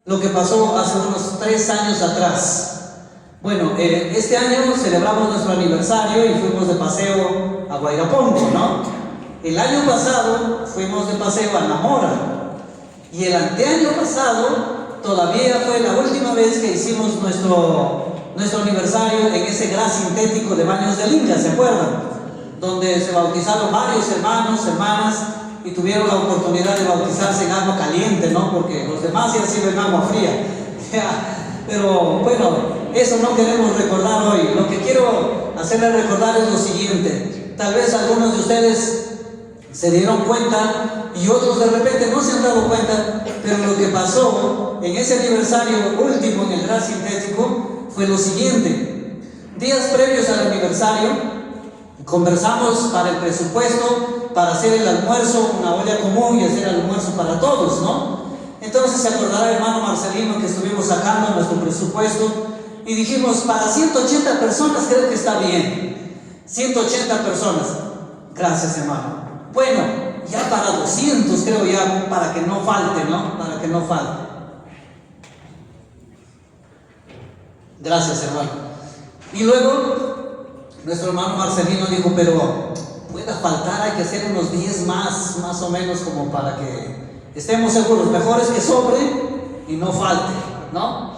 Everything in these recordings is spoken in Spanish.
lo que pasó hace unos 3 años atrás. Bueno, este año celebramos nuestro aniversario y fuimos de paseo a Guairapongo, ¿no? El año pasado fuimos de paseo a Namora. Y el anteaño pasado todavía fue la última vez que hicimos nuestro aniversario en ese gas sintético de Baños del Inca, ¿se acuerdan? Donde se bautizaron varios hermanos, hermanas, y tuvieron la oportunidad de bautizarse en agua caliente, ¿no? Porque los demás ya sirven agua fría. Pero bueno, eso no queremos recordar hoy. Lo que quiero hacerles recordar es lo siguiente. Tal vez algunos de ustedes se dieron cuenta y otros de repente no se han dado cuenta, pero lo que pasó en ese aniversario último en el gas sintético fue lo siguiente. Días previos al aniversario conversamos para el presupuesto, para hacer el almuerzo, una olla común y hacer el almuerzo para todos, ¿no? Entonces se acordará el hermano Marcelino que estuvimos sacando nuestro presupuesto y dijimos, para 180 personas creo que está bien. 180 personas. Gracias, hermano. Bueno, ya para 200 creo, ya para que no falte, ¿no? Para que no falte. Gracias, hermano. Y luego nuestro hermano Marcelino dijo, pero pueda faltar, hay que hacer unos 10 más o menos, como para que estemos seguros. Mejor es que sobre y no falte, ¿no?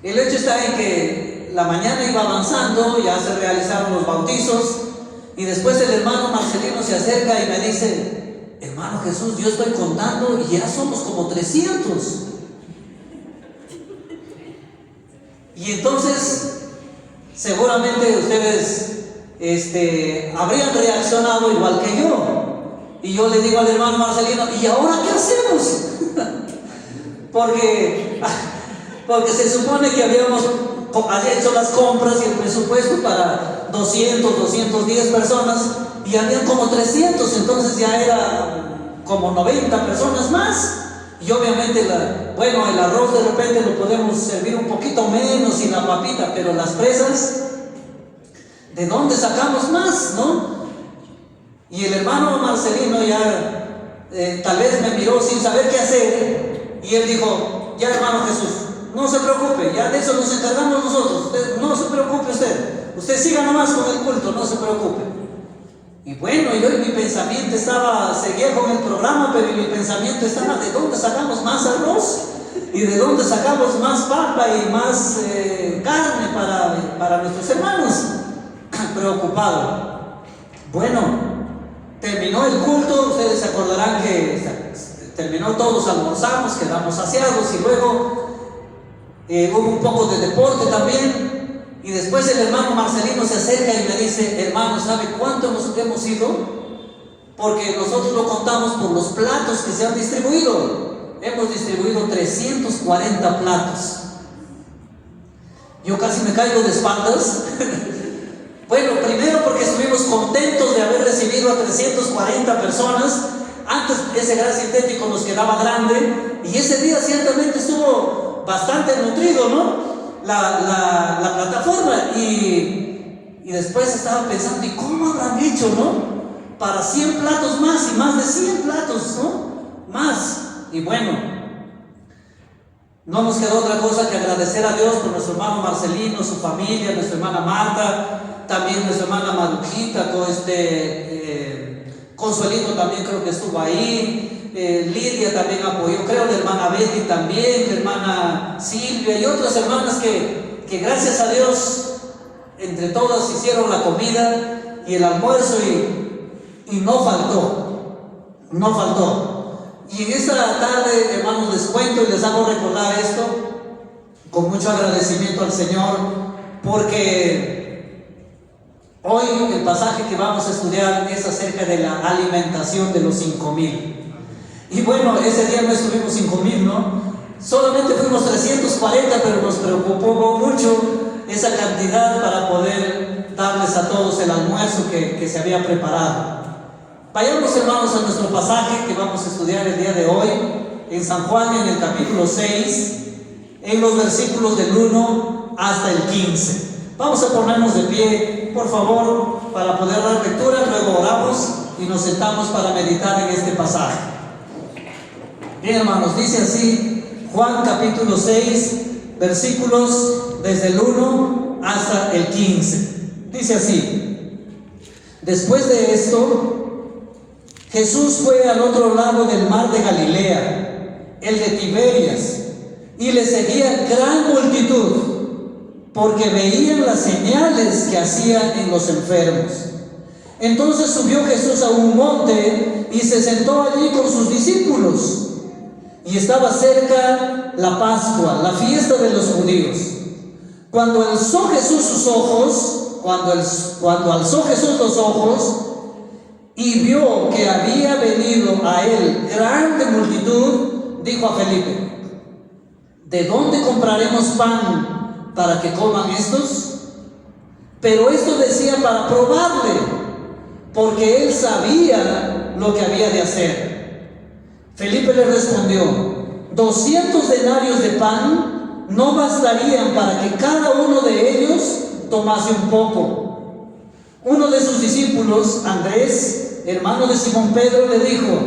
El hecho está en que la mañana iba avanzando, ya se realizaron los bautizos. Y después el hermano Marcelino se acerca y me dice, hermano Jesús, yo estoy contando y ya somos como 300. Y entonces, seguramente ustedes habrían reaccionado igual que yo. Y yo le digo al hermano Marcelino, ¿y ahora qué hacemos? porque se supone que habíamos hecho las compras y el presupuesto para 210 personas y habían como 300, entonces ya era como 90 personas más. Y obviamente, el arroz de repente lo podemos servir un poquito menos y la papita, pero las presas, ¿de dónde sacamos más, no? Y el hermano Marcelino ya tal vez me miró sin saber qué hacer y él dijo, ya hermano Jesús, no se preocupe, ya de eso nos encargamos nosotros, no se preocupe usted siga nomás con el culto, no se preocupe. Y bueno, yo en mi pensamiento seguía con el programa, pero en mi pensamiento estaba, ¿de dónde sacamos más arroz? ¿Y de dónde sacamos más papa y más carne para nuestros hermanos? Preocupado. Bueno, terminó el culto, ustedes se acordarán que terminó, todos almorzamos, quedamos saciados y luego hubo un poco de deporte también. Y después el hermano Marcelino se acerca y me dice, hermano, ¿sabe cuánto hemos ido? Porque nosotros lo contamos por los platos que se han distribuido. Hemos distribuido 340 platos. Yo casi me caigo de espaldas. Bueno, primero porque estuvimos contentos de haber recibido a 340 personas. Antes ese gas sintético nos quedaba grande y ese día ciertamente estuvo bastante nutrido, ¿no? La plataforma. Y después estaba pensando, ¿y cómo habrán hecho, no? Para 100 platos más y más de 100 platos, ¿no? Más. Y bueno, no nos quedó otra cosa que agradecer a Dios por nuestro hermano Marcelino, su familia, nuestra hermana Marta, también nuestra hermana Marujita, Consuelito también creo que estuvo ahí. Lidia también apoyó, creo la hermana Betty también, la hermana Silvia y otras hermanas que gracias a Dios entre todas hicieron la comida y el almuerzo y no faltó. Y en esta tarde, hermanos, les cuento y les hago recordar esto con mucho agradecimiento al Señor, porque hoy el pasaje que vamos a estudiar es acerca de la alimentación de los 5,000. Y bueno, ese día no estuvimos 5,000, ¿no? Solamente fuimos 340, pero nos preocupó mucho esa cantidad para poder darles a todos el almuerzo que se había preparado. Vayamos, hermanos, a nuestro pasaje que vamos a estudiar el día de hoy, en San Juan, en el capítulo 6, en los versículos del 1 hasta el 15. Vamos a ponernos de pie, por favor, para poder dar lectura, luego oramos y nos sentamos para meditar en este pasaje. Bien, hermanos, dice así Juan capítulo 6, versículos desde el 1 hasta el 15. Dice así: después de esto, Jesús fue al otro lado del mar de Galilea, el de Tiberias, y le seguía gran multitud, porque veían las señales que hacía en los enfermos. Entonces subió Jesús a un monte y se sentó allí con sus discípulos. Y estaba cerca la Pascua, la fiesta de los judíos. Cuando alzó Jesús sus ojos, cuando alzó Jesús los ojos y vio que había venido a él grande multitud, dijo a Felipe: ¿de dónde compraremos pan para que coman estos? Pero esto decía para probarle, porque él sabía lo que había de hacer. Felipe le respondió: 200 denarios de pan no bastarían para que cada uno de ellos tomase un poco. Uno de sus discípulos, Andrés, hermano de Simón Pedro, le dijo: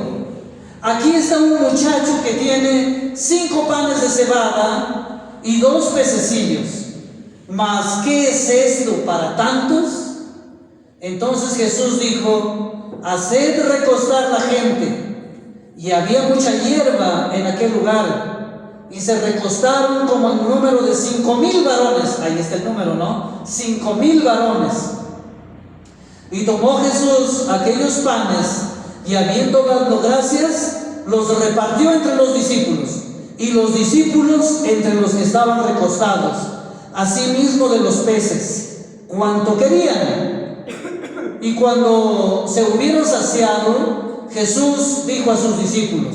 aquí está un muchacho que tiene 5 panes de cebada y 2 pececillos. ¿Mas qué es esto para tantos? Entonces Jesús dijo: haced recostar la gente. Y había mucha hierba en aquel lugar, y se recostaron como en número de 5,000 varones. Ahí está el número, ¿no? 5,000 varones. Y tomó Jesús aquellos panes, y habiendo dado gracias, los repartió entre los discípulos, y los discípulos entre los que estaban recostados, asimismo de los peces, cuanto querían. Y cuando se hubieron saciado, Jesús dijo a sus discípulos: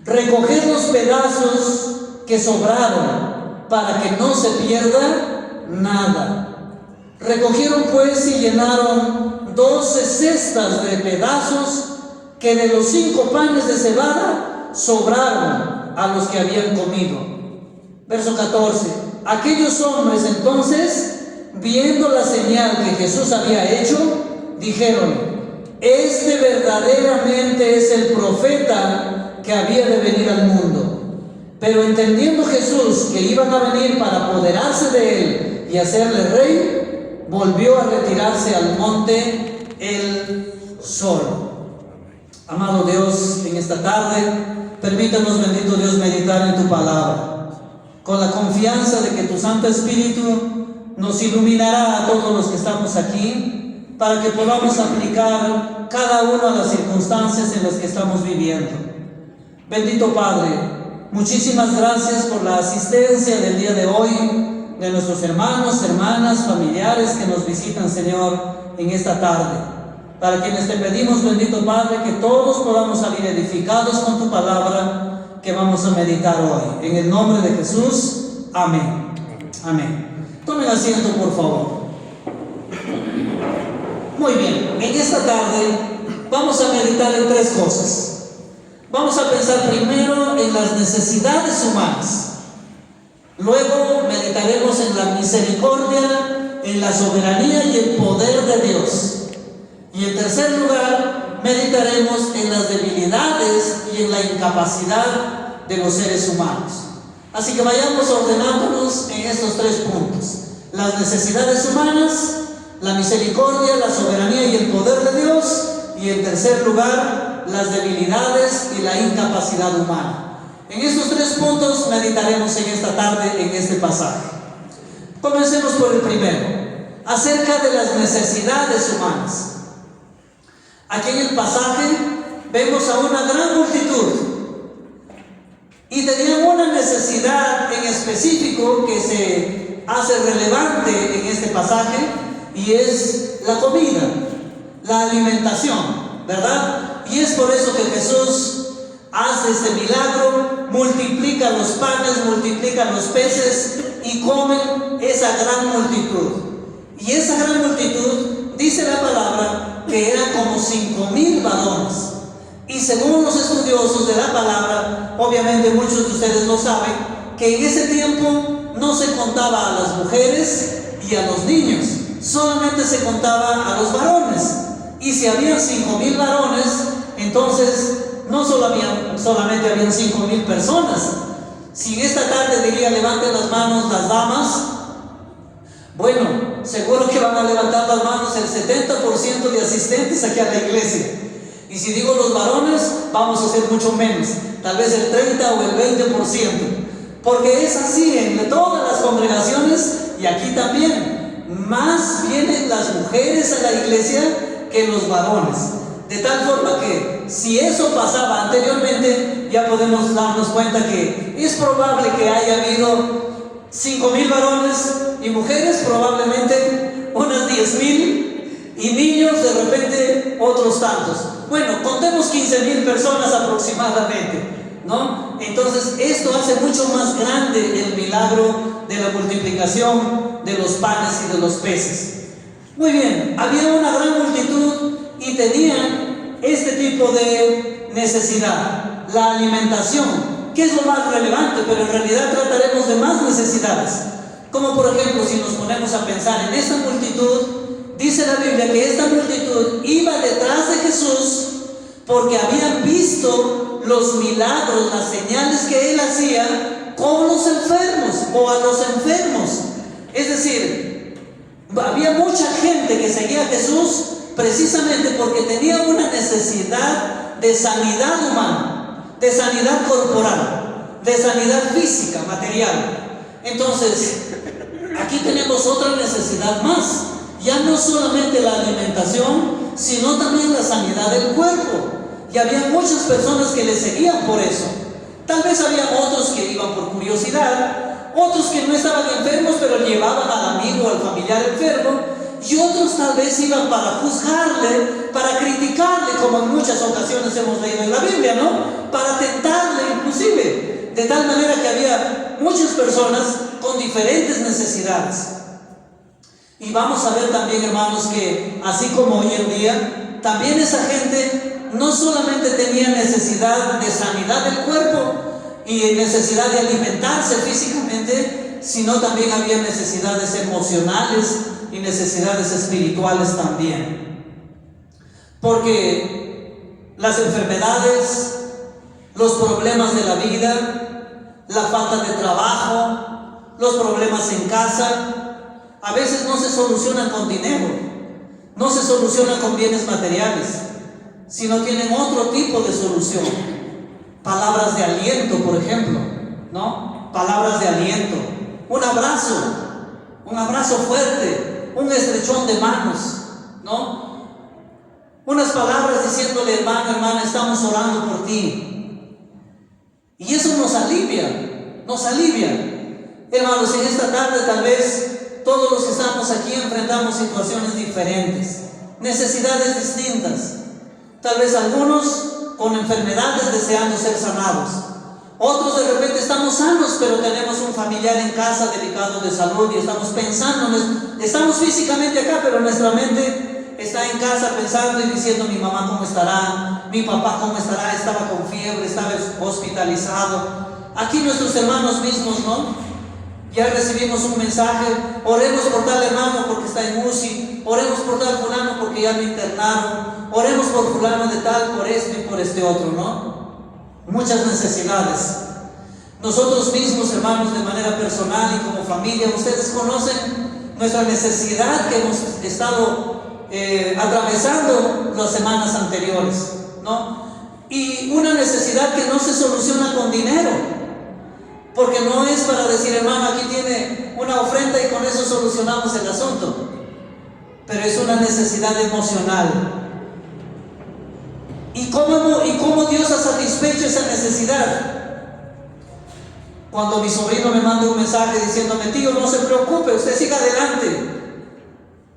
recoged los pedazos que sobraron, para que no se pierda nada. Recogieron pues y llenaron 12 cestas de pedazos que de los 5 panes de cebada sobraron a los que habían comido. Verso 14. Aquellos hombres entonces, viendo la señal que Jesús había hecho, dijeron: este verdaderamente es el profeta que había de venir al mundo. Pero entendiendo Jesús que iban a venir para apoderarse de él y hacerle rey, volvió a retirarse al monte él solo. Amado Dios, en esta tarde, permítanos, bendito Dios, meditar en tu palabra, con la confianza de que tu Santo Espíritu nos iluminará a todos los que estamos aquí, para que podamos aplicar cada una de las circunstancias en las que estamos viviendo. Bendito Padre, muchísimas gracias por la asistencia del día de hoy de nuestros hermanos, hermanas, familiares que nos visitan, Señor, en esta tarde. Para quienes te pedimos, bendito Padre, que todos podamos salir edificados con tu palabra que vamos a meditar hoy. En el nombre de Jesús, amén. Amén. Tomen asiento, por favor. Muy bien, en esta tarde vamos a meditar en 3 cosas. Vamos a pensar primero en las necesidades humanas. Luego meditaremos en la misericordia, en la soberanía y el poder de Dios. Y en tercer lugar, meditaremos en las debilidades y en la incapacidad de los seres humanos. Así que vayamos ordenándonos en estos 3 puntos: las necesidades humanas, la misericordia, la soberanía y el poder de Dios, y en tercer lugar, las debilidades y la incapacidad humana. En estos 3 puntos meditaremos en esta tarde, en este pasaje. Comencemos por el primero, acerca de las necesidades humanas. Aquí en el pasaje vemos a una gran multitud, y tenían una necesidad en específico que se hace relevante en este pasaje, y es la comida, la alimentación, ¿verdad? Y es por eso que Jesús hace este milagro, multiplica los panes, multiplica los peces y comen esa gran multitud. Y esa gran multitud, dice la palabra, que eran como 5,000 varones. Y según los estudiosos de la palabra, obviamente muchos de ustedes lo saben, que en ese tiempo no se contaba a las mujeres y a los niños, solamente se contaba a los varones. Y si habían 5,000 varones, entonces no solamente habían 5,000 personas, Si en esta tarde diría levanten las manos las damas, bueno, seguro que van a levantar las manos el 70% de asistentes aquí a la iglesia. Y si digo los varones, vamos a ser mucho menos, tal vez el 30 o el 20%. Porque es así en todas las congregaciones y aquí también. Más vienen las mujeres a la iglesia que los varones. De tal forma que si eso pasaba anteriormente, ya podemos darnos cuenta que es probable que haya habido 5,000 varones y mujeres, probablemente unas 10,000, y niños de repente otros tantos. Bueno, contemos 15,000 personas aproximadamente, ¿no? Entonces esto hace mucho más grande el milagro de la multiplicación de los panes y de los peces. Muy bien, había una gran multitud y tenían este tipo de necesidad, la alimentación, que es lo más relevante, pero en realidad trataremos de más necesidades. Como por ejemplo, si nos ponemos a pensar en esta multitud, dice la Biblia que esta multitud iba detrás de Jesús porque habían visto los milagros, las señales que Él hacía con los enfermos o a los enfermos. Es decir, había mucha gente que seguía a Jesús precisamente porque tenía una necesidad de sanidad humana, de sanidad corporal, de sanidad física, material. Entonces, aquí tenemos otra necesidad más, ya no solamente la alimentación, sino también la sanidad del cuerpo. Y había muchas personas que le seguían por eso. Tal vez había otros que iban por curiosidad, otros que no estaban enfermos, pero llevaban al amigo o al familiar enfermo, y otros tal vez iban para juzgarle, para criticarle, como en muchas ocasiones hemos leído en la Biblia, ¿no? Para tentarle inclusive, de tal manera que había muchas personas con diferentes necesidades. Y vamos a ver también, hermanos, que así como hoy en día, también esa gente no solamente tenía necesidad de sanidad del cuerpo y necesidad de alimentarse físicamente, sino también había necesidades emocionales y necesidades espirituales también. Porque las enfermedades, los problemas de la vida, la falta de trabajo, los problemas en casa, a veces no se solucionan con dinero, no se solucionan con bienes materiales, sino tienen otro tipo de solución. Palabras de aliento, por ejemplo, ¿no? Palabras de aliento, un abrazo fuerte, un estrechón de manos, ¿no? Unas palabras diciéndole, hermano, hermana, estamos orando por ti. Y eso nos alivia, nos alivia. Hermanos, en esta tarde tal vez todos los que estamos aquí enfrentamos situaciones diferentes, necesidades distintas. Tal vez algunos con enfermedades deseando ser sanados. Otros de repente estamos sanos, pero tenemos un familiar en casa delicado de salud y estamos pensando, estamos físicamente acá, pero nuestra mente está en casa pensando y diciendo, mi mamá cómo estará, mi papá cómo estará, estaba con fiebre, estaba hospitalizado. Aquí nuestros hermanos mismos, ¿no? Ya recibimos un mensaje, oremos por tal hermano porque está en UCI, oremos por tal fulano porque ya lo internaron, oremos por fulano de tal, por este y por este otro, ¿no? Muchas necesidades. Nosotros mismos, hermanos, de manera personal y como familia, ustedes conocen nuestra necesidad que hemos estado atravesando las semanas anteriores, ¿no? Y una necesidad que no se soluciona con dinero. Porque no es para decir, hermano, aquí tiene una ofrenda y con eso solucionamos el asunto. Pero es una necesidad emocional. ¿Y cómo Dios ha satisfecho esa necesidad? Cuando mi sobrino me manda un mensaje diciéndome, tío, no se preocupe, usted siga adelante.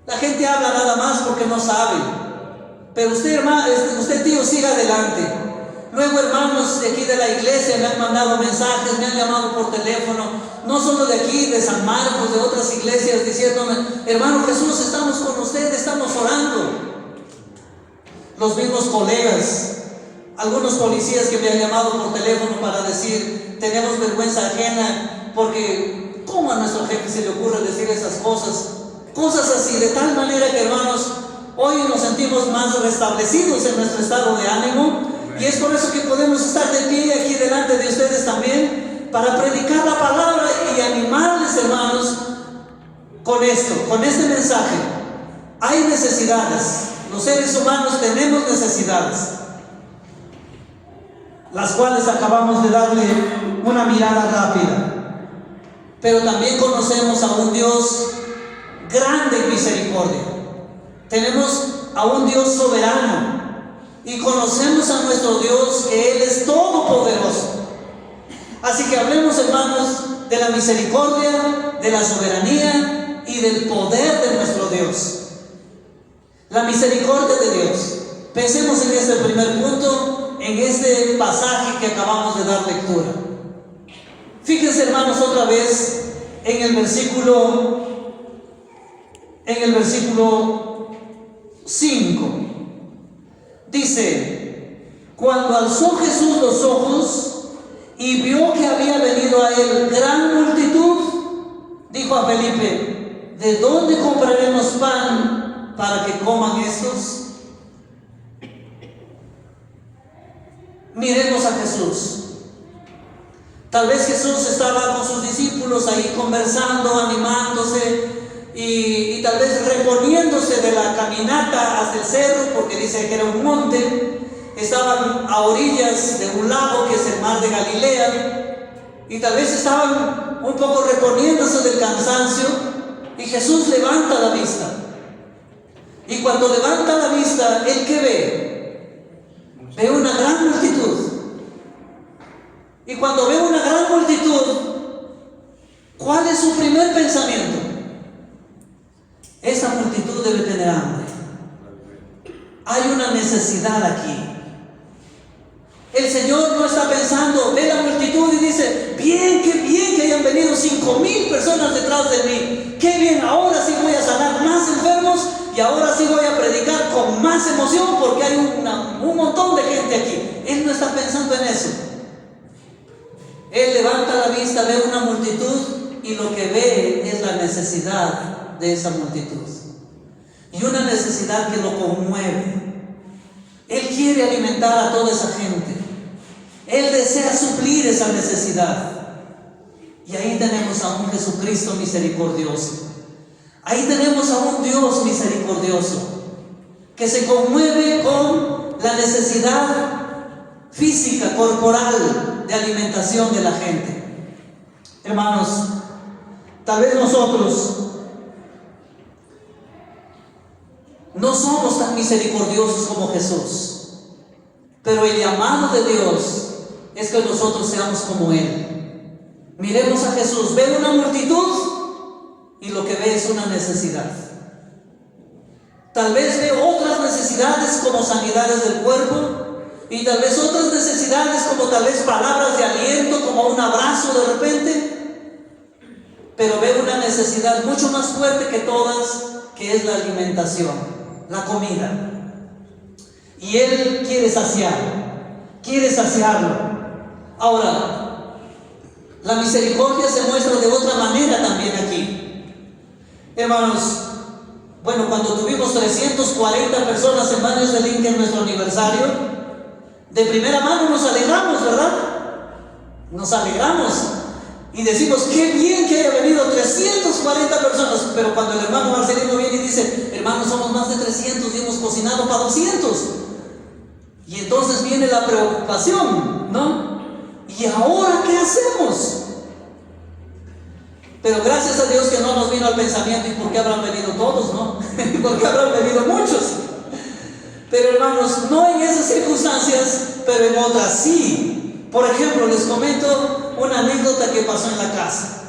La gente habla nada más porque no sabe. Pero usted, hermano, usted tío, siga adelante. Luego hermanos de aquí de la iglesia me han mandado mensajes, me han llamado por teléfono, no solo de aquí, de San Marcos, de otras iglesias, diciéndome, hermano Jesús, estamos con usted, estamos orando. Los mismos colegas, algunos policías que me han llamado por teléfono para decir, tenemos vergüenza ajena, porque ¿cómo a nuestro jefe se le ocurre decir esas cosas? Cosas así, de tal manera que hermanos, hoy nos sentimos más restablecidos en nuestro estado de ánimo. Y es por eso que podemos estar de pie aquí delante de ustedes también, para predicar la palabra y animarles, hermanos, con esto, con este mensaje. Hay necesidades. Los seres humanos tenemos necesidades, las cuales acabamos de darle una mirada rápida. Pero también conocemos a un Dios grande en misericordia. Tenemos a un Dios soberano y conocemos a nuestro Dios, que Él es todopoderoso. Así que hablemos, hermanos, de la misericordia, de la soberanía y del poder de nuestro Dios. La misericordia de Dios. Pensemos en este primer punto, en este pasaje que acabamos de dar lectura. Fíjense, hermanos, otra vez en el versículo 5. Dice: cuando alzó Jesús los ojos y vio que había venido a él gran multitud, dijo a Felipe: ¿de dónde compraremos pan para que coman estos? Miremos a Jesús. Tal vez Jesús estaba con sus discípulos ahí conversando, animándose y tal vez reponiéndose de la caminata hasta el cerro, porque dice que era un monte. Estaban a orillas de un lago que es el mar de Galilea, y tal vez estaban un poco reponiéndose del cansancio, y Jesús levanta la vista. Y cuando levanta la vista, ¿él qué ve? Ve una gran multitud. Y cuando ve una gran multitud, ¿cuál es su primer pensamiento? Esa multitud debe tener hambre. Hay una necesidad aquí. El Señor no está pensando, ve la multitud y dice: bien, qué bien que hayan venido 5,000 personas detrás de mí. Qué bien, ahora sí voy a sanar más enfermos y ahora sí voy a predicar con más emoción porque hay un montón de gente aquí. Él no está pensando en eso. Él levanta la vista, ve una multitud y lo que ve es la necesidad de esa multitud. Y una necesidad que lo conmueve. Él quiere alimentar a toda esa gente. Él desea suplir esa necesidad. Y ahí tenemos a un Jesucristo misericordioso. Ahí tenemos a un Dios misericordioso que se conmueve con la necesidad física, corporal, de alimentación de la gente. Hermanos, tal vez nosotros no somos tan misericordiosos como Jesús, pero el llamado de Dios es que nosotros seamos como Él. Miremos a Jesús, ve una multitud y lo que ve es una necesidad. Tal vez ve otras necesidades como sanidades del cuerpo, y tal vez otras necesidades como tal vez palabras de aliento, como un abrazo de repente, pero ve una necesidad mucho más fuerte que todas, que es la alimentación, la comida. Y Él quiere saciarlo. Ahora, la misericordia se muestra de otra manera también aquí. Hermanos, bueno, cuando tuvimos 340 personas en Baños del Inca en nuestro aniversario, de primera mano nos alegramos, ¿verdad? Nos alegramos y decimos: qué bien que haya venido 340 personas. Pero cuando el hermano Marcelino viene y dice: hermanos, somos más de 300 y hemos cocinado para 200. Y entonces viene la preocupación, ¿no? ¿Y ahora qué hacemos? Pero gracias a Dios que no nos vino al pensamiento: ¿y por qué habrán venido todos, no? ¿Por qué habrán venido muchos? Pero hermanos, no en esas circunstancias, pero en otras sí. Por ejemplo, les comento una anécdota que pasó en la casa.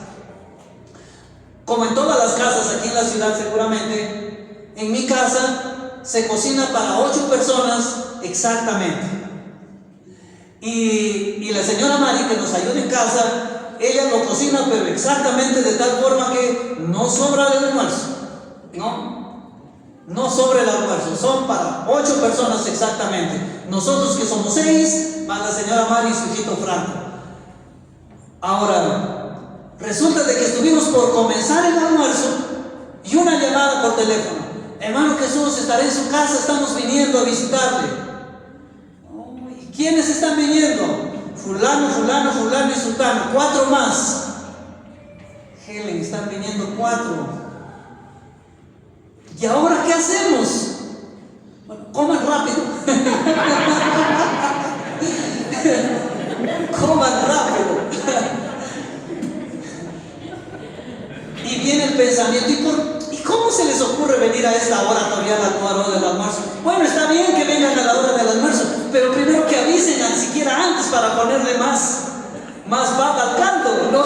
Como en todas las casas aquí en la ciudad seguramente, en mi casa se cocina para 8 personas exactamente. Y la señora Mari, que nos ayuda en casa, ella lo cocina pero exactamente de tal forma que no sobra el almuerzo, no sobra el almuerzo, son para 8 personas exactamente. Nosotros que somos 6, más la señora Mari y su hijito Franco. Ahora, resulta de que estuvimos por comenzar el almuerzo y una llamada por teléfono: hermano Jesús, estaré en su casa, estamos viniendo a visitarle. ¿Y quiénes están viniendo? fulano, fulano, fulano y sultano, 4 más. Helen, están viniendo 4. ¿Y ahora qué hacemos? Bueno, coman rápido. Coman rápido. Y viene el pensamiento, ¿y cómo se les ocurre venir a esta hora todavía a la hora del almuerzo? Bueno, está bien que vengan a la hora del almuerzo, pero primero que avisen ni siquiera antes para ponerle más baba al caldo, ¿no?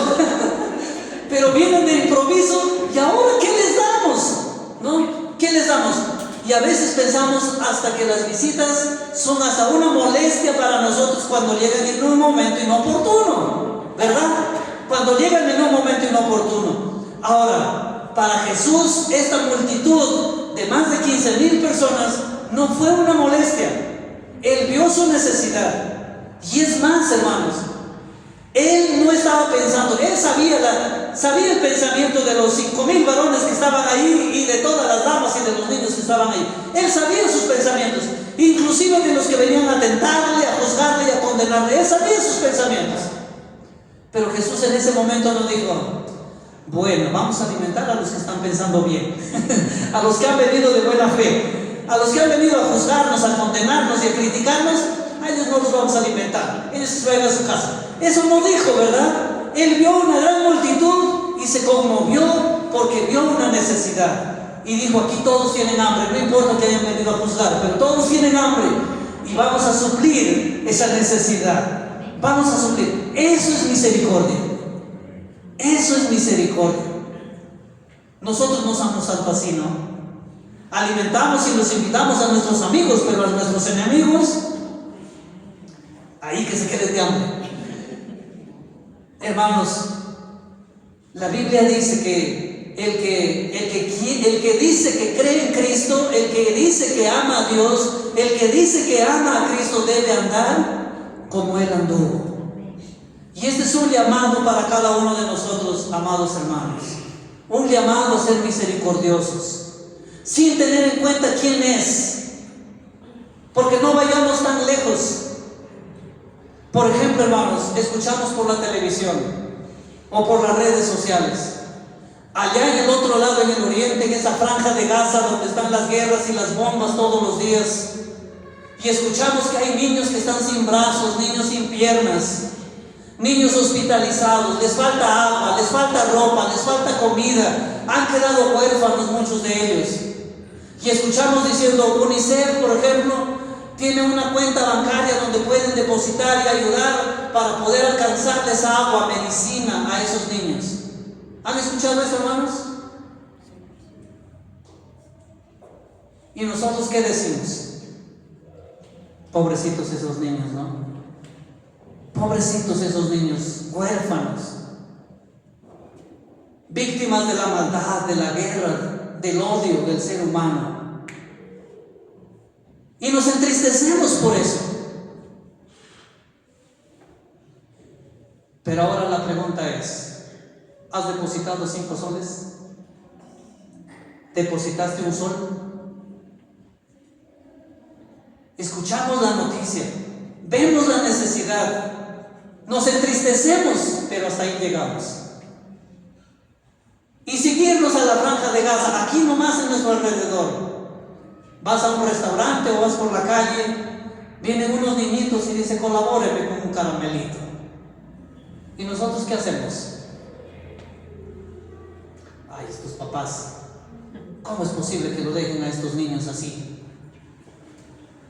Pero vienen de improviso, ¿y ahora qué les damos? ¿No? ¿Qué les damos? Y a veces pensamos hasta que las visitas son hasta una molestia para nosotros cuando llegan en un momento inoportuno, ¿verdad? Cuando llegan en un momento inoportuno. Ahora, para Jesús, esta multitud de más de 15,000 personas no fue una molestia. Él vio su necesidad. Y es más, hermanos, Él no estaba pensando, Él sabía el pensamiento de los 5,000 varones que estaban ahí y de todas las damas y de los niños que estaban ahí. Él sabía sus pensamientos, inclusive de los que venían a tentarle, a juzgarle y a condenarle. Él sabía sus pensamientos. Pero Jesús en ese momento no dijo, bueno, vamos a alimentar a los que están pensando bien, a los que han venido de buena fe, a los que han venido a juzgarnos, a condenarnos y a criticarnos. A ellos no los vamos a alimentar, ellos se vayan a su casa. Eso no dijo, ¿verdad? Él vio una gran multitud y se conmovió porque vio una necesidad. Y dijo, aquí todos tienen hambre, no importa que hayan venido a juzgar, pero todos tienen hambre y vamos a suplir esa necesidad. Vamos a suplir. Eso es misericordia. Eso es misericordia. Nosotros no somos tanto así, ¿no? Alimentamos y los invitamos a nuestros amigos, pero a nuestros enemigos, ahí que se queden de hambre. Hermanos, la Biblia dice que el que dice que cree en Cristo, el que dice que ama a Dios, el que dice que ama a Cristo debe andar como Él anduvo. Y este es un llamado para cada uno de nosotros, amados hermanos. Un llamado a ser misericordiosos, sin tener en cuenta quién es, porque no vayamos tan lejos. Por ejemplo, hermanos, escuchamos por la televisión o por las redes sociales, allá en el otro lado, en el oriente, en esa franja de Gaza donde están las guerras y las bombas todos los días, y escuchamos que hay niños que están sin brazos, niños sin piernas, niños hospitalizados, les falta agua, les falta ropa, les falta comida, han quedado huérfanos muchos de ellos. Y escuchamos diciendo, UNICEF, por ejemplo, tiene una cuenta bancaria donde pueden depositar y ayudar para poder alcanzarles agua, medicina a esos niños. ¿Han escuchado eso, hermanos? ¿Y nosotros qué decimos? Pobrecitos esos niños, ¿no? Pobrecitos esos niños, huérfanos, víctimas de la maldad, de la guerra, del odio del ser humano. Y nos entristecemos por eso. Pero ahora la pregunta es, ¿has depositado 5 soles? ¿Depositaste un sol? Escuchamos la noticia, vemos la necesidad, nos entristecemos, pero hasta ahí llegamos. Y seguirnos a la franja de Gaza, aquí nomás en nuestro alrededor. Vas a un restaurante o vas por la calle, vienen unos niñitos y dicen, colabóreme con un caramelito. ¿Y nosotros qué hacemos? Ay, estos papás, ¿cómo es posible que lo dejen a estos niños así?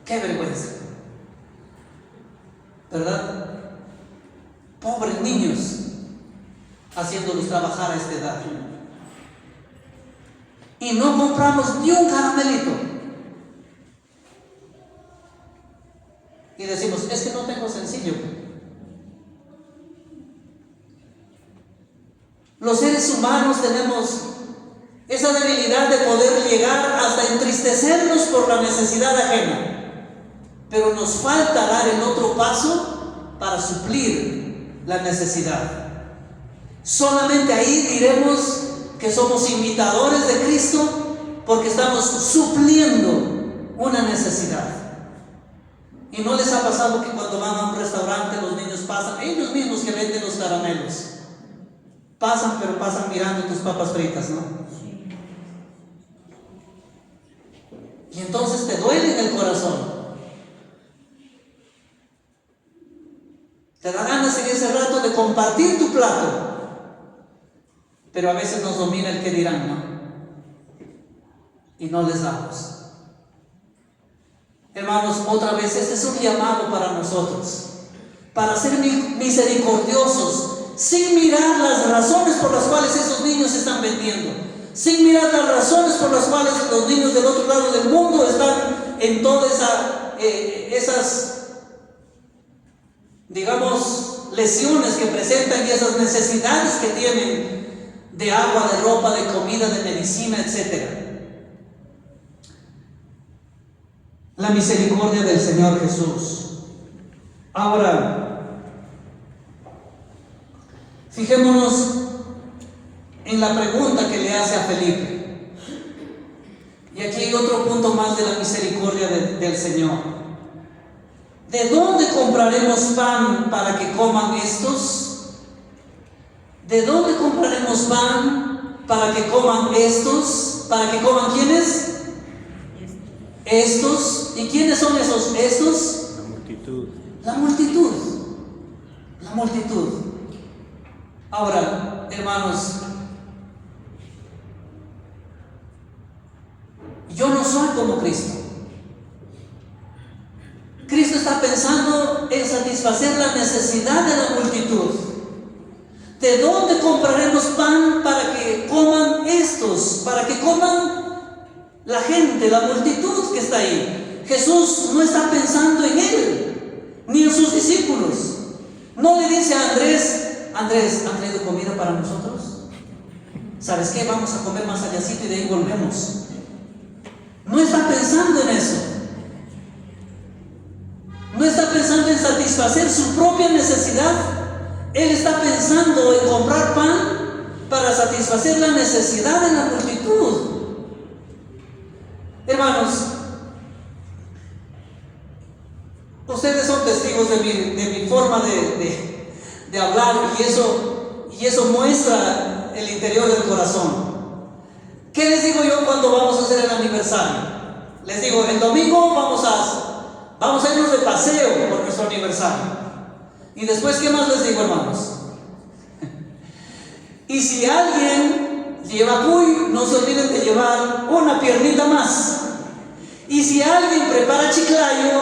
¡Qué vergüenza! ¿Verdad? Pobres niños, haciéndolos trabajar a esta edad. Y no compramos ni un caramelito. Y decimos, es que no tengo sencillo. Los seres humanos tenemos esa debilidad de poder llegar hasta entristecernos por la necesidad ajena. Pero nos falta dar el otro paso para suplir la necesidad. Solamente ahí diremos que somos imitadores de Cristo, porque estamos supliendo una necesidad. ¿Y no les ha pasado que cuando van a un restaurante los niños pasan, ellos mismos que venden los caramelos, pasan, pero pasan mirando tus papas fritas, ¿no? Y entonces te duele en el corazón. Te da ganas en ese rato de compartir tu plato, pero a veces nos domina el que dirán, ¿no? Y no les damos. Hermanos, otra vez, este es un llamado para nosotros, para ser misericordiosos, sin mirar las razones por las cuales esos niños se están vendiendo, sin mirar las razones por las cuales los niños del otro lado del mundo están en todas esas, digamos, lesiones que presentan y esas necesidades que tienen de agua, de ropa, de comida, de medicina, etc. La misericordia del Señor Jesús. Ahora, fijémonos en la pregunta que le hace a Felipe. Y aquí hay otro punto más de la misericordia del Señor. ¿De dónde compraremos pan para que coman estos? ¿De dónde compraremos pan para que coman estos? ¿Para que coman quiénes? Estos. ¿Y quiénes son esos estos? La multitud. La multitud. La multitud. Ahora, hermanos, yo no soy como Cristo. Cristo está pensando en satisfacer la necesidad de la multitud. ¿De dónde compraremos pan para que coman estos? Para que coman la gente, la multitud que está ahí. Jesús no está pensando en él, ni en sus discípulos. No le dice a Andrés: Andrés, ¿han traído comida para nosotros? ¿Sabes qué? Vamos a comer más allácito y de ahí volvemos. No está pensando en eso. No está pensando en satisfacer su propia necesidad. Él está pensando en comprar pan para satisfacer la necesidad de la multitud. Hermanos, ustedes son testigos de mi forma de hablar, y eso muestra el interior del corazón. ¿Qué les digo yo cuando vamos a hacer el aniversario? Les digo: el domingo vamos a irnos de paseo por nuestro aniversario. Y después, ¿qué más les digo, hermanos? Y si alguien lleva cuy, no se olviden de llevar una piernita más. Y si alguien prepara chiclayo,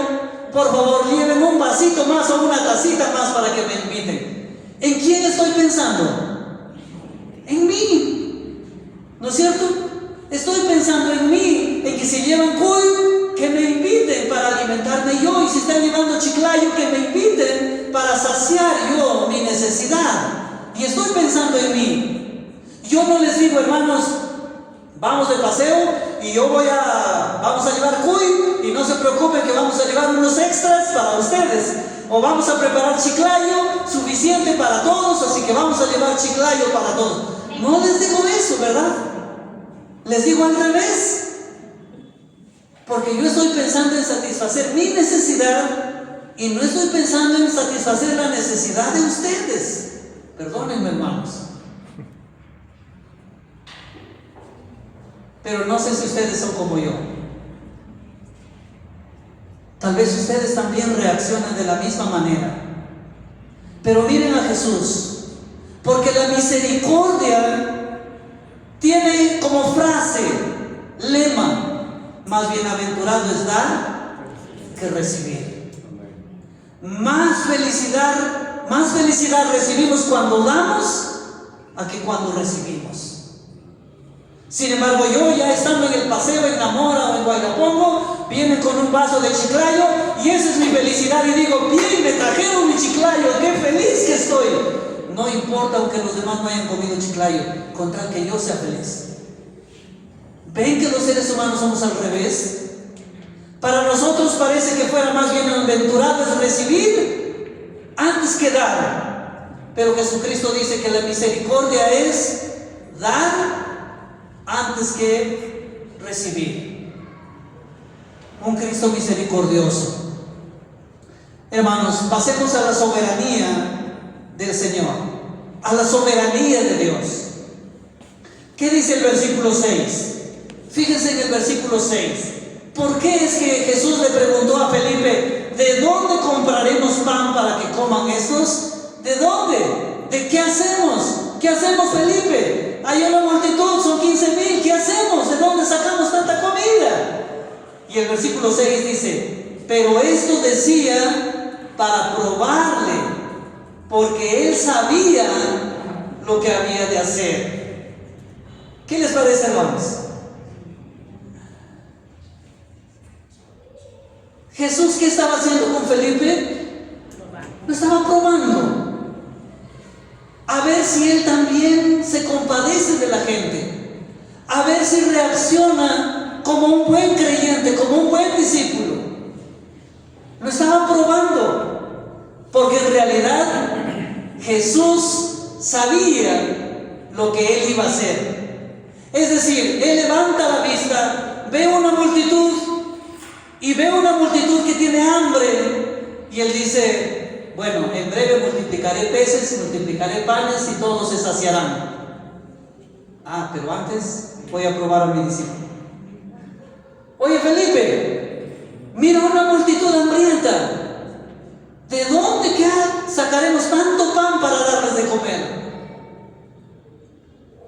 por favor, lleven un vasito más o una tacita más para que me inviten. ¿En quién estoy pensando? En mí, ¿no es cierto? Estoy pensando en mí, en que si llevan cuy, que me inviten para alimentarme yo, y si están llevando chiclayo, que me inviten para saciar yo mi necesidad. Y estoy pensando en mí. Yo no les digo: hermanos, vamos de paseo y vamos a llevar cuy, y no se preocupen que vamos a llevar unos extras para ustedes, o vamos a preparar chiclayo suficiente para todos, así que vamos a llevar chiclayo para todos. No les digo eso, ¿verdad? Les digo al revés, porque yo estoy pensando en satisfacer mi necesidad y no estoy pensando en satisfacer la necesidad de ustedes. Perdónenme, hermanos, pero no sé si ustedes son como yo. Tal vez ustedes también reaccionan de la misma manera. Pero miren a Jesús, porque la misericordia tiene como frase, lema: más bienaventurado es dar que recibir. Más felicidad recibimos cuando damos a que cuando recibimos. Sin embargo, yo, ya estando en el paseo en Namora o en Guairapongo, vienen con un vaso de chiclayo y esa es mi felicidad, y digo: bien, me trajeron mi chiclayo, qué feliz que estoy. No importa aunque los demás no hayan comido chiclayo, con tal que yo sea feliz. ¿Ven que los seres humanos somos al revés? Para nosotros parece que fuera más bienaventurado es recibir antes que dar, pero Jesucristo dice que la misericordia es dar antes que recibir. Un Cristo misericordioso. Hermanos, pasemos a la soberanía del Señor, a la soberanía de Dios. ¿Qué dice el versículo 6? Fíjense en el versículo 6. ¿Por qué es que Jesús le preguntó a Felipe, ¿de dónde compraremos pan para que coman estos? ¿De dónde? ¿De qué hacemos? ¿Qué hacemos, Felipe? Hay una multitud, son 15,000, ¿qué hacemos? ¿De dónde sacamos tanta comida? Y el versículo 6 dice, pero esto decía para probarle, porque él sabía lo que había de hacer. ¿Qué les parece, hermanos? Jesús, ¿qué estaba haciendo con Felipe? Lo estaba probando, a ver si él también se compadece de la gente, a ver si reacciona como un buen creyente, como un buen discípulo. Lo estaba probando, porque en realidad Jesús sabía lo que él iba a hacer. Es decir, él levanta la vista, ve una multitud, y ve una multitud que tiene hambre, y él dice, bueno, en breve multiplicaré peces, multiplicaré panes y todos se saciarán. Pero antes voy a probar a mi discípulo. Oye, Felipe, mira una multitud hambrienta. ¿De dónde sacaremos tanto pan para darles de comer?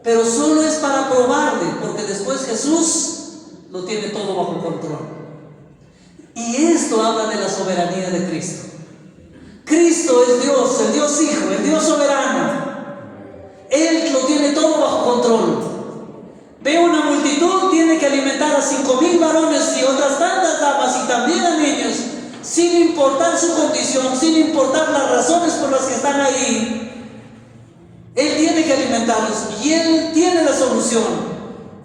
Pero solo es para probarle, porque después Jesús lo tiene todo bajo control. Y esto habla de la soberanía de Cristo. Cristo es Dios, el Dios Hijo, el Dios soberano. Él lo tiene todo bajo control. Ve una multitud, tiene que alimentar a 5,000 varones y otras tantas damas y también a niños, sin importar su condición, sin importar las razones por las que están ahí. Él tiene que alimentarlos y Él tiene la solución.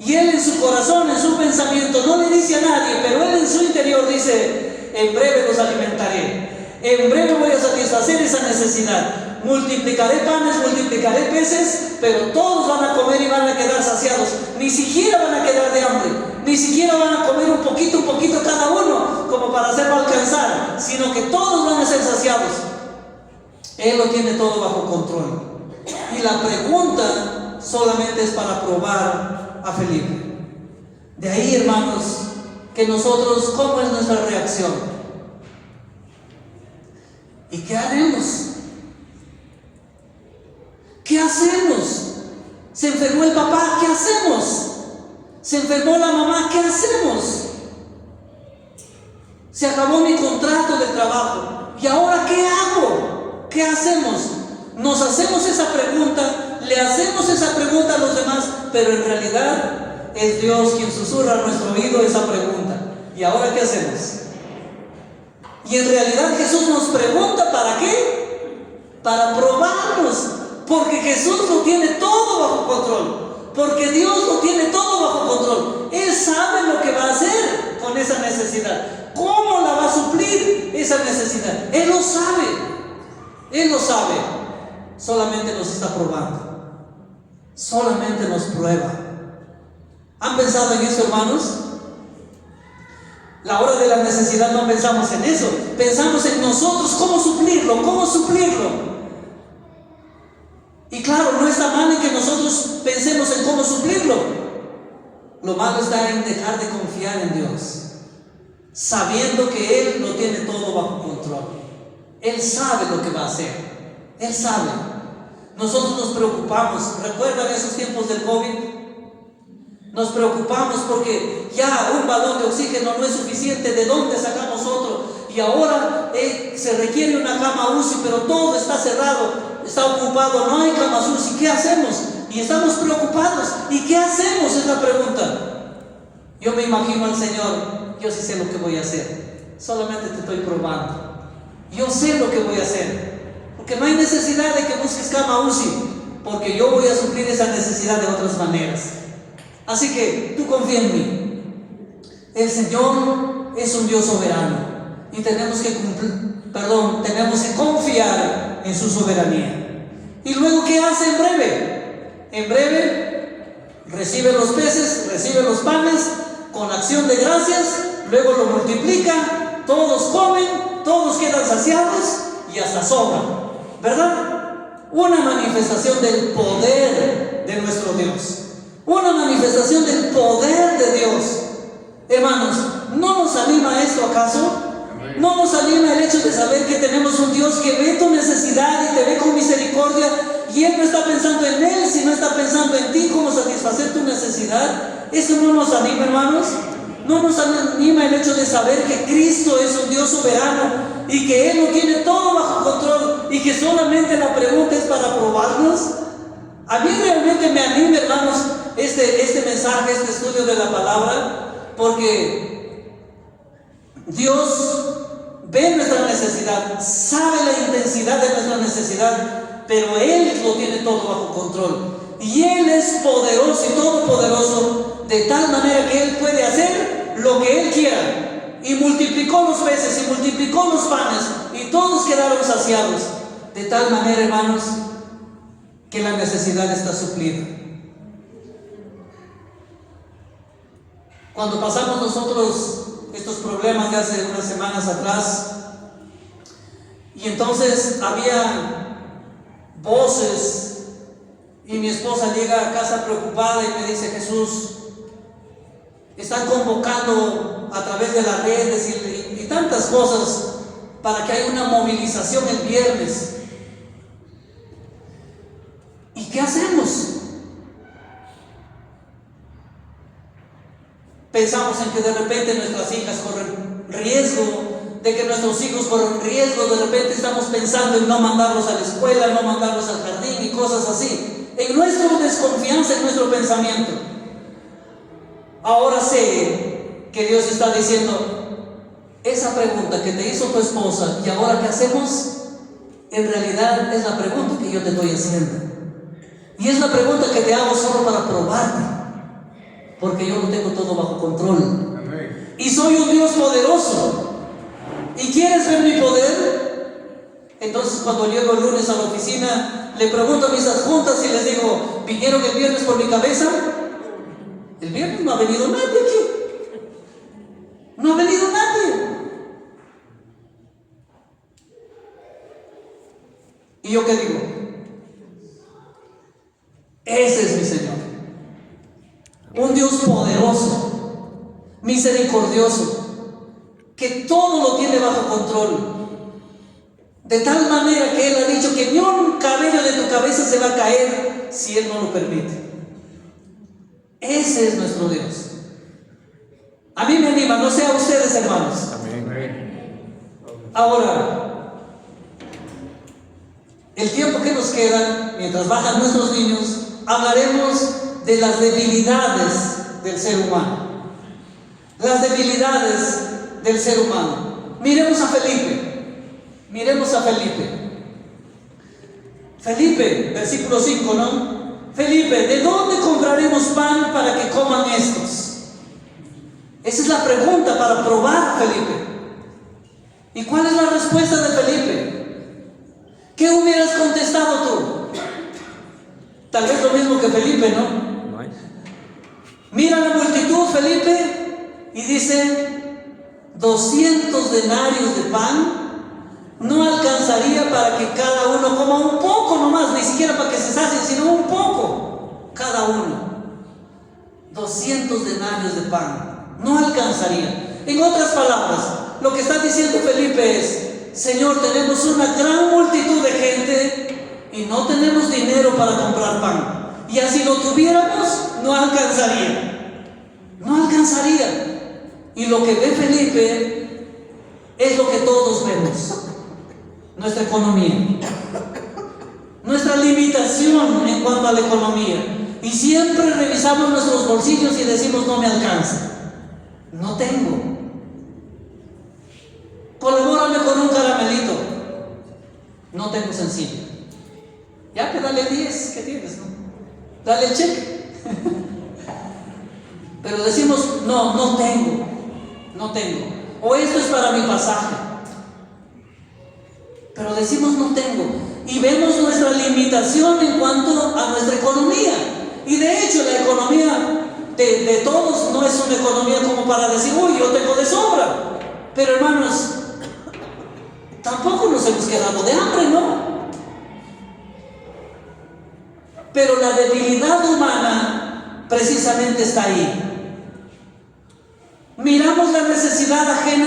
Y él en su corazón, en su pensamiento, no le dice a nadie, pero él en su interior dice, en breve los alimentaré, en breve voy a satisfacer esa necesidad, multiplicaré panes, multiplicaré peces, pero todos van a comer y van a quedar saciados, ni siquiera van a quedar de hambre, ni siquiera van a comer un poquito cada uno, como para hacerlo alcanzar, sino que todos van a ser saciados. Él lo tiene todo bajo control. Y la pregunta solamente es para probar a Felipe. De ahí, hermanos, que nosotros, ¿cómo es nuestra reacción? ¿Y qué haremos? ¿Qué hacemos? Se enfermó el papá, ¿qué hacemos? Se enfermó la mamá, ¿qué hacemos? Se acabó mi contrato de trabajo, ¿y ahora qué hago? ¿Qué hacemos? Nos hacemos esa pregunta, le hacemos esa pregunta a los demás, pero en realidad es Dios quien susurra a nuestro oído esa pregunta. ¿Y ahora qué hacemos? Y en realidad Jesús nos pregunta, ¿para qué? Para probarnos, porque Jesús lo tiene todo bajo control, porque Dios lo tiene todo bajo control. Él sabe lo que va a hacer con esa necesidad, cómo la va a suplir esa necesidad. Él lo sabe, Él lo sabe. Solamente nos está probando, solamente nos prueba. ¿Han pensado en eso, hermanos? La hora de la necesidad no pensamos en eso, pensamos en nosotros, cómo suplirlo. Y claro, no está mal en que nosotros pensemos en cómo suplirlo. Lo malo está en dejar de confiar en Dios, sabiendo que Él lo tiene todo bajo control. Él sabe lo que va a hacer. Él sabe. Nosotros nos preocupamos. ¿Recuerdan esos tiempos del COVID? Nos preocupamos porque ya un balón de oxígeno no es suficiente. ¿De dónde sacamos otro? Y ahora se requiere una cama UCI, pero todo está cerrado, está ocupado, no hay camas UCI. ¿Qué hacemos? Y estamos preocupados. ¿Y qué hacemos? Es la pregunta. Yo me imagino al Señor, yo sí sé lo que voy a hacer. Solamente te estoy probando. Yo sé lo que voy a hacer. Porque no hay necesidad de que busques cama UCI, porque yo voy a suplir esa necesidad de otras maneras. Así que tú confía en mí. El Señor es un Dios soberano y tenemos que confiar en su soberanía. Y luego, ¿qué hace en breve? En breve recibe los peces, recibe los panes con acción de gracias, luego lo multiplica, todos comen todos quedan saciados y hasta sobran, ¿verdad? Una manifestación del poder de nuestro Dios, una manifestación del poder de Dios. Hermanos, ¿no nos anima esto acaso? ¿No nos anima el hecho de saber que tenemos un Dios que ve tu necesidad y te ve con misericordia? Y Él no está pensando en Él, sino está pensando en ti, cómo satisfacer tu necesidad. ¿Eso no nos anima, hermanos? ¿No nos anima el hecho de saber que Cristo es un Dios soberano y que Él lo tiene todo bajo control y que solamente la pregunta es para probarnos? A mí realmente me anima, hermanos, este mensaje, este estudio de la palabra, porque Dios ve nuestra necesidad, sabe la intensidad de nuestra necesidad, pero Él lo tiene todo bajo control. Y Él es poderoso y todopoderoso, de tal manera que Él puede hacer lo que Él quiera. Y multiplicó los peces y multiplicó los panes, y todos quedaron saciados. De tal manera, hermanos, que la necesidad está suplida. Cuando pasamos nosotros estos problemas de hace unas semanas atrás, y entonces había voces, y mi esposa llega a casa preocupada y me dice: Jesús, están convocando a través de las redes y tantas cosas para que haya una movilización el viernes. ¿Y qué hacemos? Pensamos en que de repente nuestras hijas corren riesgo, de que nuestros hijos corren riesgo, de repente estamos pensando en no mandarlos a la escuela, no mandarlos al jardín y cosas así. En nuestra desconfianza, en nuestro pensamiento. Ahora sé que Dios está diciendo: esa pregunta que te hizo tu esposa, ¿y ahora qué hacemos? En realidad es la pregunta que yo te estoy haciendo. Y es la pregunta que te hago solo para probarte, porque yo lo tengo todo bajo control. Amén. Y soy un Dios poderoso. ¿Y quieres ver mi poder? Entonces, cuando llego el lunes a la oficina, le pregunto a mis adjuntas y les digo: ¿vinieron el viernes por mi cabeza? El viernes no ha venido nadie aquí. No ha venido nadie. ¿Y yo qué digo? Ese es mi Señor. Un Dios poderoso, misericordioso, que todo lo tiene bajo control. De tal manera que Él ha dicho que ni un cabello de tu cabeza se va a caer si Él no lo permite. Ese es nuestro Dios. A mí me anima, no sé a ustedes, hermanos. Amén. Ahora, el tiempo que nos queda, mientras bajan nuestros niños, hablaremos de las debilidades del ser humano. Las debilidades del ser humano. Miremos a Felipe. Miremos a Felipe. Felipe, versículo 5, ¿no? Felipe, ¿de dónde compraremos pan para que coman estos? Esa es la pregunta para probar a Felipe. ¿Y cuál es la respuesta de Felipe? ¿Qué hubieras contestado tú? Tal vez lo mismo que Felipe, ¿no? Mira la multitud, Felipe, y dice: 200 denarios de pan no alcanzaría para que cada uno coma un poco nomás, ni siquiera para que se sacien, sino un poco cada uno. 200 denarios de pan no alcanzaría. En otras palabras, lo que está diciendo Felipe es: Señor, tenemos una gran multitud de gente y no tenemos dinero para comprar pan, y así lo tuviéramos, no alcanzaría. No alcanzaría. Y lo que ve Felipe es lo que todos vemos: nuestra economía, nuestra limitación en cuanto a la economía. Y siempre revisamos nuestros bolsillos y decimos: no me alcanza, no tengo. Colabórame con un caramelito, no tengo sencillo. Ya que dale 10 que tienes, ¿no? Dale el cheque. Pero decimos: no tengo. O esto es para mi pasaje. Pero decimos: no tengo. Y vemos nuestra limitación en cuanto a nuestra economía. Y de hecho la economía de todos no es una economía como para decir: uy, yo tengo de sobra. Pero hermanos, tampoco nos hemos quedado de hambre, ¿no? Pero la debilidad humana precisamente está ahí. Miramos la necesidad ajena,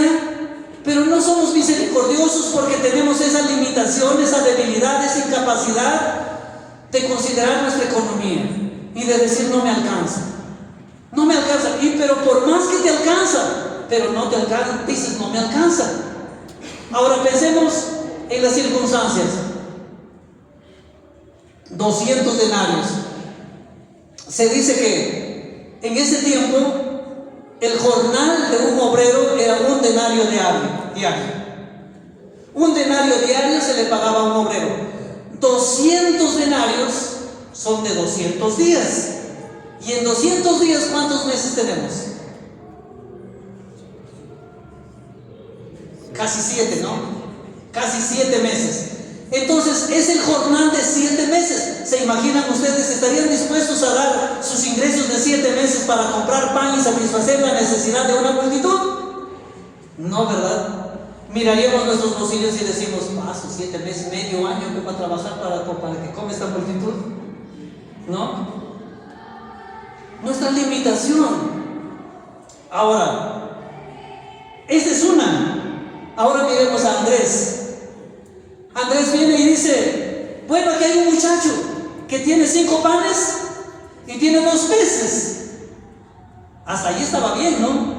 pero no somos misericordiosos porque tenemos esa limitación, esa debilidad, esa incapacidad de considerar nuestra economía y de decir no me alcanza. No me alcanza, pero por más que te alcanza, pero no te alcanza, dices no me alcanza. Ahora pensemos en las circunstancias. 200 denarios. Se dice que en ese tiempo el jornal de un obrero era un denario diario. Un denario diario se le pagaba a un obrero. 200 denarios son de 200 días. Y en 200 días, ¿cuántos meses tenemos? Casi 7, ¿no? Casi 7 meses. Entonces es el jornal de 7 meses. ¿Se imaginan ustedes? ¿Estarían dispuestos a dar sus ingresos de 7 meses para comprar pan y satisfacer la necesidad de una multitud? No, ¿verdad? Miraríamos nuestros bolsillos y decimos, paso 7 meses, medio año que va a trabajar para que come esta multitud. ¿No? Nuestra limitación. Ahora, esta es una. Ahora miremos a Andrés. Andrés viene y dice, bueno, aquí hay un muchacho que tiene 5 panes y tiene 2 peces. Hasta ahí estaba bien, ¿no?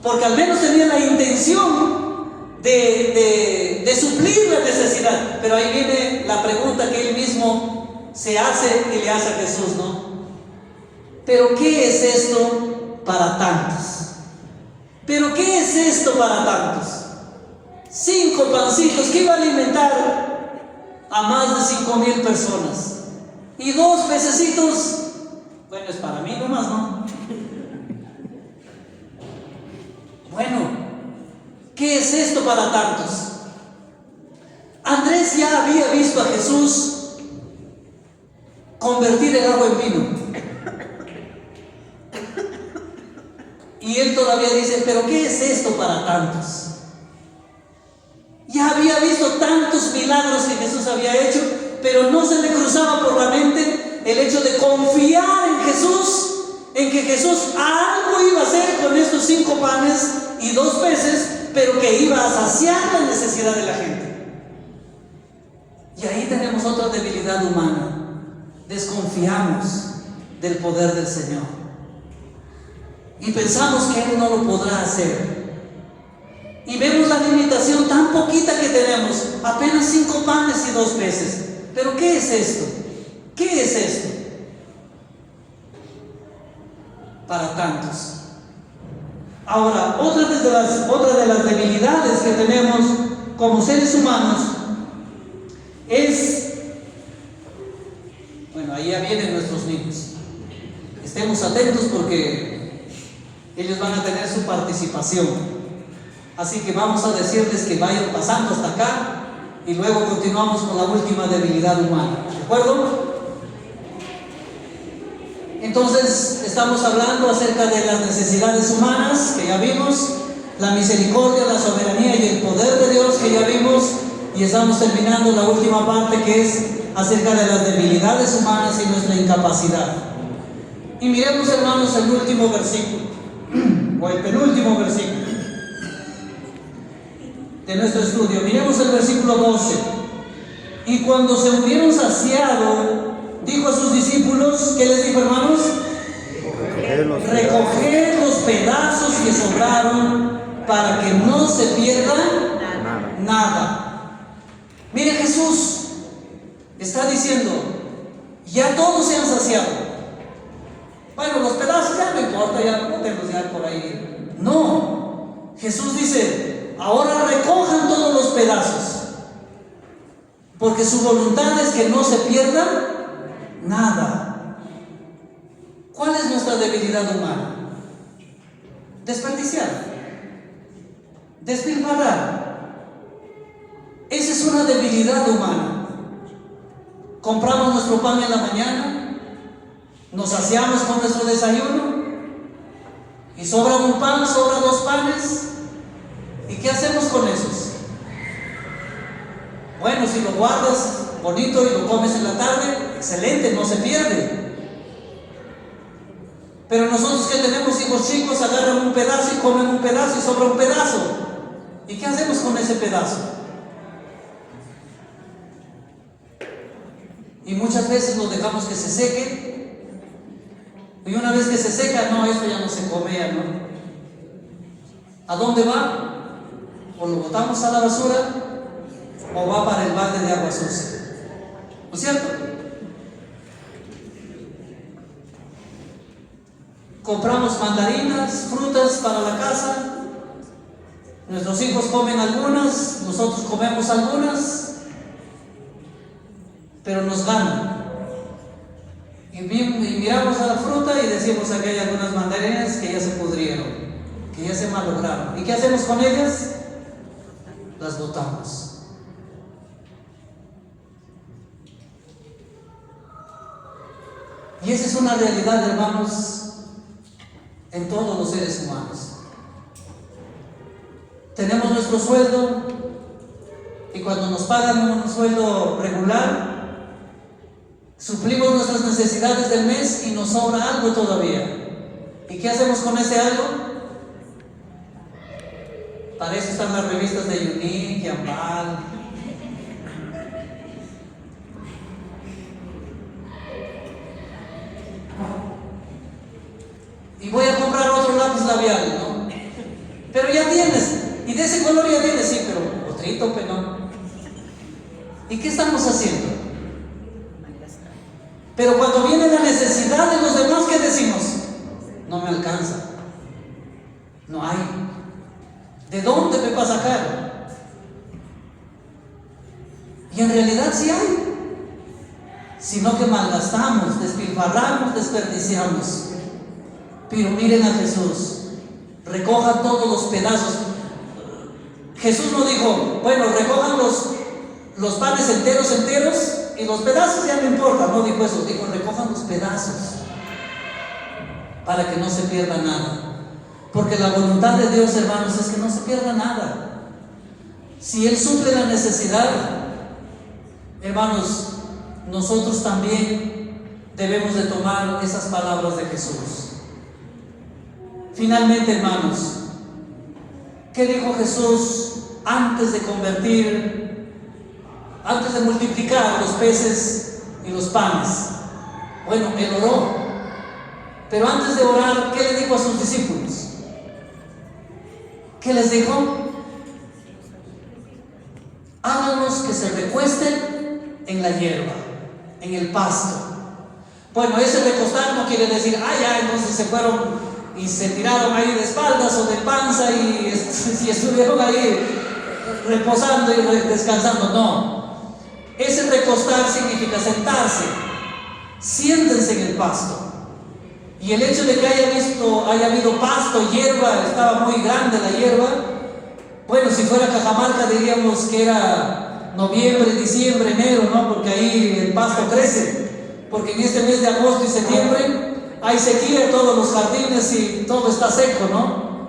Porque al menos tenía la intención de suplir la necesidad. Pero ahí viene la pregunta que él mismo se hace y le hace a Jesús, ¿no? ¿Pero qué es esto para tantos? ¿Pero qué es esto para tantos? 5 pancitos que iba a alimentar a más de 5,000 personas. Y 2 pececitos, bueno, es para mí nomás, ¿no? Bueno, ¿qué es esto para tantos? Andrés ya había visto a Jesús convertir el agua en vino. Y él todavía dice, ¿pero qué es esto para tantos? Ya había visto tantos milagros que Jesús había hecho, pero no se le cruzaba por la mente el hecho de confiar en Jesús, en que Jesús algo iba a hacer con estos 5 panes y 2 peces, pero que iba a saciar la necesidad de la gente. Y ahí tenemos otra debilidad humana. Desconfiamos del poder del Señor y pensamos que Él no lo podrá hacer. Y vemos la limitación tan poquita que tenemos, apenas 5 panes y 2 peces. ¿Pero qué es esto? ¿Qué es esto? Para tantos. Ahora, otra de las debilidades que tenemos como seres humanos es, bueno, ahí ya vienen nuestros niños. Estemos atentos porque ellos van a tener su participación. Así que vamos a decirles que vayan pasando hasta acá y luego continuamos con la última debilidad humana. ¿De acuerdo? Entonces, estamos hablando acerca de las necesidades humanas que ya vimos, la misericordia, la soberanía y el poder de Dios que ya vimos, y estamos terminando la última parte que es acerca de las debilidades humanas y nuestra incapacidad. Y miremos, hermanos, el último versículo, o el penúltimo versículo de nuestro estudio. Miremos el versículo 12. Y cuando se hubieron saciado, dijo a sus discípulos, ¿qué les dijo, hermanos? Recoger los pedazos que sobraron para que no se pierda nada. Mire, Jesús está diciendo, ya todos se han saciado. Bueno, los pedazos ya no importa, ya no podemos ya por ahí. No, Jesús dice, ahora recojan todos los pedazos, porque su voluntad es que no se pierda nada. ¿Cuál es nuestra debilidad humana? Desperdiciar, despilfarrar. Esa es una debilidad humana. Compramos nuestro pan en la mañana, nos saciamos con nuestro desayuno y sobra un pan, sobra 2 panes. ¿Y qué hacemos con esos? Bueno, si lo guardas bonito y lo comes en la tarde, excelente, no se pierde. Pero nosotros que tenemos hijos chicos, agarran un pedazo y comen un pedazo y sobra un pedazo. ¿Y qué hacemos con ese pedazo? Y muchas veces lo dejamos que se seque. Y una vez que se seca, no, esto ya no se come, ya no. ¿A dónde va? O lo botamos a la basura o va para el balde de agua sucia. ¿No es cierto? Compramos mandarinas, frutas para la casa. Nuestros hijos comen algunas, nosotros comemos algunas, pero nos ganan. Y miramos a la fruta y decimos aquí hay algunas mandarinas que ya se pudrieron, que ya se malograron. ¿Y qué hacemos con ellas? Las botamos. Y esa es una realidad, hermanos, en todos los seres humanos. Tenemos nuestro sueldo y cuando nos pagan un sueldo regular, suplimos nuestras necesidades del mes y nos sobra algo todavía. ¿Y qué hacemos con ese algo? Para eso están las revistas de Unique, Ampal. Y voy a comprar otro lápiz labial, ¿no? Pero ya tienes, y de ese color ya tienes, sí, pero otrito, pero no. ¿Y qué estamos haciendo? Pero cuando viene la necesidad de los demás, ¿qué decimos? No me alcanza, no hay. ¿De dónde me va a sacar? Y en realidad sí hay, sino que malgastamos, despilfarramos, desperdiciamos. Pero miren a Jesús, recojan todos los pedazos. Jesús no dijo, bueno, recojan los panes enteros y los pedazos ya no importa, no dijo eso, dijo recojan los pedazos para que no se pierda nada. Porque la voluntad de Dios, hermanos, es que no se pierda nada. Si Él suple la necesidad, hermanos, nosotros también debemos de tomar esas palabras de Jesús. Finalmente, hermanos, ¿qué dijo Jesús antes de multiplicar los peces y los panes? Bueno, Él oró, pero antes de orar, ¿qué le dijo a sus discípulos? ¿Qué les dijo? Háganlos que se recuesten en la hierba, en el pasto. Bueno, ese recostar no quiere decir, ya, entonces se fueron y se tiraron ahí de espaldas o de panza y estuvieron ahí reposando y descansando. No, ese recostar significa sentarse. Siéntense en el pasto. Y el hecho de que haya habido pasto, hierba, estaba muy grande la hierba. Bueno, si fuera Cajamarca diríamos que era noviembre, diciembre, enero, ¿no? Porque ahí el pasto crece. Porque en este mes de agosto y septiembre hay sequía en todos los jardines y todo está seco, ¿no?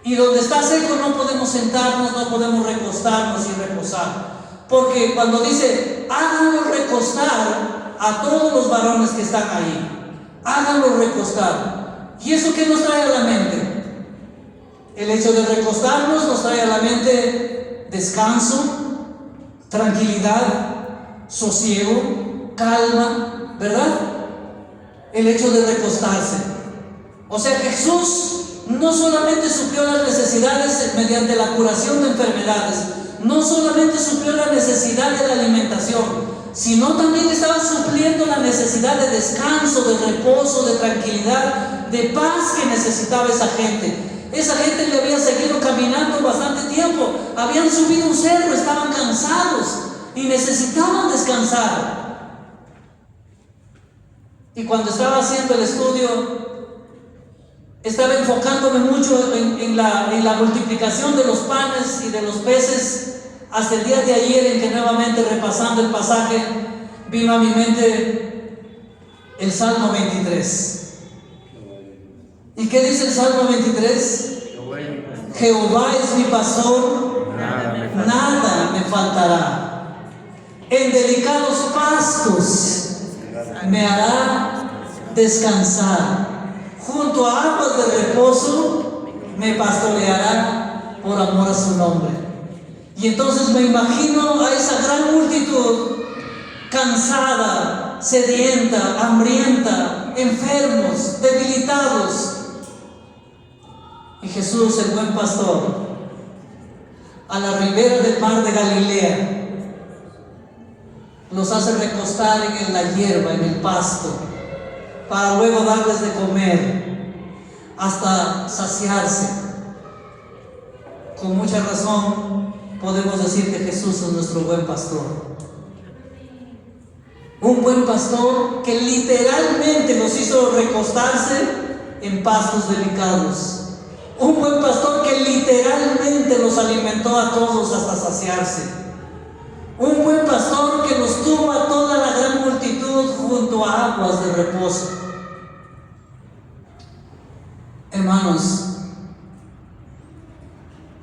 Y donde está seco no podemos sentarnos, no podemos recostarnos y reposar. Porque cuando dice, háganlo recostar a todos los varones que están ahí, háganlo recostar. ¿Y eso qué nos trae a la mente? El hecho de recostarnos nos trae a la mente descanso, tranquilidad, sosiego, calma, ¿verdad? El hecho de recostarse. O sea, Jesús no solamente suplió las necesidades mediante la curación de enfermedades, no solamente suplió la necesidad de la alimentación, sino también estaba supliendo la necesidad de descanso, de reposo, de tranquilidad, de paz que necesitaba esa gente. Esa gente le había seguido caminando bastante tiempo, habían subido un cerro, estaban cansados y necesitaban descansar. Y cuando estaba haciendo el estudio, estaba enfocándome mucho en la multiplicación de los panes y de los peces, hasta el día de ayer en que nuevamente repasando el pasaje, vino a mi mente el Salmo 23. ¿Y qué dice el Salmo 23? Jehová es mi pastor nada me faltará. En delicados pastos me hará descansar. Junto a aguas de reposo me pastoreará por amor a su nombre. Y entonces me imagino a esa gran multitud cansada, sedienta, hambrienta, enfermos, debilitados. Y Jesús, el buen pastor, a la ribera del mar de Galilea, los hace recostar en la hierba, en el pasto, para luego darles de comer hasta saciarse. Con mucha razón podemos decir que Jesús es nuestro buen pastor. Un buen pastor que literalmente los hizo recostarse en pastos delicados. Un buen pastor que literalmente los alimentó a todos hasta saciarse. Un buen pastor que los tuvo a toda la gran multitud junto a aguas de reposo. Hermanos,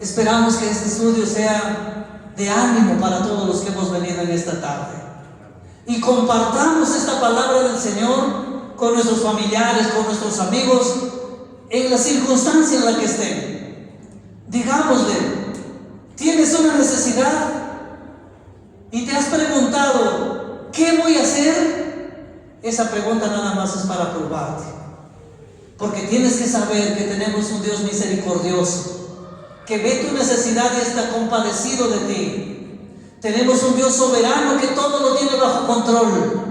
esperamos que este estudio sea de ánimo para todos los que hemos venido en esta tarde. Y compartamos esta palabra del Señor con nuestros familiares, con nuestros amigos, en la circunstancia en la que estén. Digámosle: ¿tienes una necesidad? Y te has preguntado: ¿qué voy a hacer? Esa pregunta nada más es para probarte. Porque tienes que saber que tenemos un Dios misericordioso, que ve tu necesidad y está compadecido de ti. Tenemos un Dios soberano que todo lo tiene bajo control,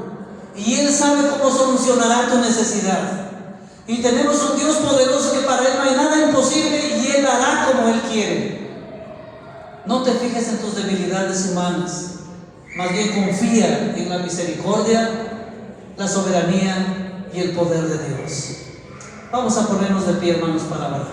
y Él sabe cómo solucionará tu necesidad. Y tenemos un Dios poderoso que para Él no hay nada imposible, y Él hará como Él quiere. No te fijes en tus debilidades humanas, más bien confía en la misericordia, la soberanía y el poder de Dios. Vamos a ponernos de pie, hermanos, para orar.